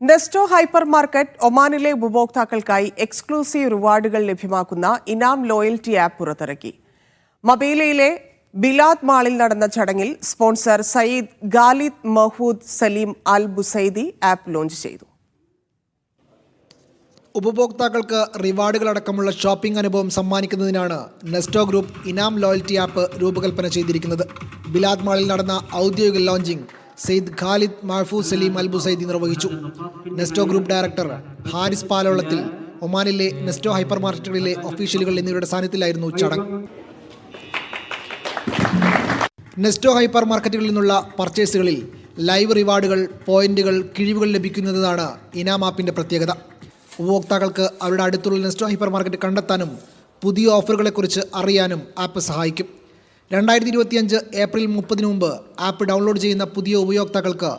Nesto hyper market ഒമാനിലെ ഉപഭോക്താക്കൾക്കായി exclusive റിവാർഡുകൾ ലഭ്യമാക്കുന്ന ഇനാം loyalty app പുറത്തിറക്കി. മബേലയിലെ ബിലാദ് മാളിൽ നടന്ന ചടങ്ങിൽ sponsor Sayyid Khalid Mahmood Salim Al Busaidi app launch ചെയ്തു. ഉപഭോക്താക്കൾക്ക് റിവാർഡുകളടക്കമുള്ള ഷോപ്പിംഗ് അനുഭവം സമ്മാനിക്കുന്നതിനാണ് Nesto group Inam loyalty app രൂപകൽപ്പന ചെയ്തിരിക്കുന്നത്. ബിലാദ് മാളിൽ നടന്ന ഔദ്യോഗിക launching Sayyid Khalid Mahmood Salim Al Busaidi നിർവഹിച്ചു. നെസ്റ്റോ ഗ്രൂപ്പ് ഡയറക്ടർ ഹാരിസ് പാലോളത്തിൽ, ഒമാനിലെ നെസ്റ്റോ ഹൈപ്പർ മാർക്കറ്റുകളിലെ ഒഫീഷ്യലുകൾ എന്നിവരുടെ സാന്നിധ്യത്തിലായിരുന്നു ചടങ്ങ്. നെസ്റ്റോ ഹൈപ്പർ മാർക്കറ്റുകളിൽ നിന്നുള്ള പർച്ചേസുകളിൽ ലൈവ് റിവാർഡുകൾ, പോയിന്റുകൾ, കിഴിവുകൾ ലഭിക്കുന്നതാണ് ഇനാം ആപ്പിൻ്റെ പ്രത്യേകത. ഉപഭോക്താക്കൾക്ക് അവരുടെ അടുത്തുള്ള നെസ്റ്റോ ഹൈപ്പർ മാർക്കറ്റ് കണ്ടെത്താനും പുതിയ ഓഫറുകളെക്കുറിച്ച് അറിയാനും ആപ്പ് സഹായിക്കും. 2025 ഏപ്രിൽ 30 മുമ്പ് ആപ്പ് ഡൗൺലോഡ് ചെയ്യുന്ന പുതിയ ഉപയോക്താക്കൾക്ക്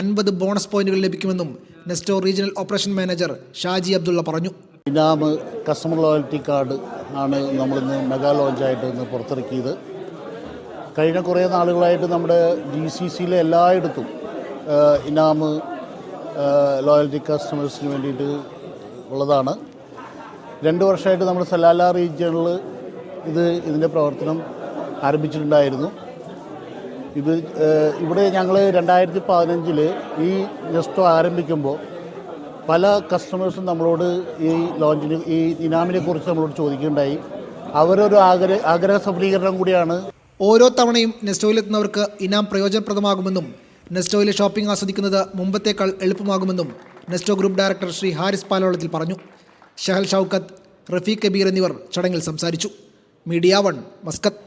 50 ബോണസ് പോയിന്റുകൾ ലഭിക്കുമെന്നും Nesto regional operation manager Shaji Abdulla പറഞ്ഞു. ഇനാം കസ്റ്റമർ ലോയൽറ്റി കാർഡ് ആണ് നമ്മളിന്ന് മെഗാ ലോഞ്ചായിട്ട് ഇന്ന് പുറത്തിറക്കിയത്. കഴിഞ്ഞ കുറേ നാളുകളായിട്ട് നമ്മുടെ GCCയിലെ എല്ലായിടത്തും ഇനാം ലോയൽറ്റി കസ്റ്റമേഴ്സിന് വേണ്ടിയിട്ട് ഉള്ളതാണ്. 2 വർഷമായിട്ട് നമ്മൾ സലാല റീജിയണിൽ ഇതിൻ്റെ പ്രവർത്തനം ആരംഭിച്ചിട്ടുണ്ടായിരുന്നു. ഇവിടെ ഞങ്ങൾ 2015 ഈ നെസ്റ്റോ ആരംഭിക്കുമ്പോൾ പല കസ്റ്റമേഴ്സും നമ്മളോട് ഈ ലോഞ്ചിന് ഈ ഇനാമിനെ കുറിച്ച് നമ്മളോട് ചോദിക്കുകയുണ്ടായി. അവരൊരു ആഗ്രഹ സഫലീകരണം കൂടിയാണ്. ഓരോ തവണയും നെസ്റ്റോയിലെത്തുന്നവർക്ക് ഇനാം പ്രയോജനപ്രദമാകുമെന്നും നെസ്റ്റോയിലെ ഷോപ്പിംഗ് ആസ്വദിക്കുന്നത് മുമ്പത്തേക്കാൾ എളുപ്പമാകുമെന്നും നെസ്റ്റോ ഗ്രൂപ്പ് ഡയറക്ടർ ശ്രീ ഹാരിസ് പാലോളത്തിൽ പറഞ്ഞു. ഷഹൽ ഷൗക്കത്ത്, റഫീഖ് കബീർ എന്നിവർ ചടങ്ങിൽ സംസാരിച്ചു. Media 1 Muscat.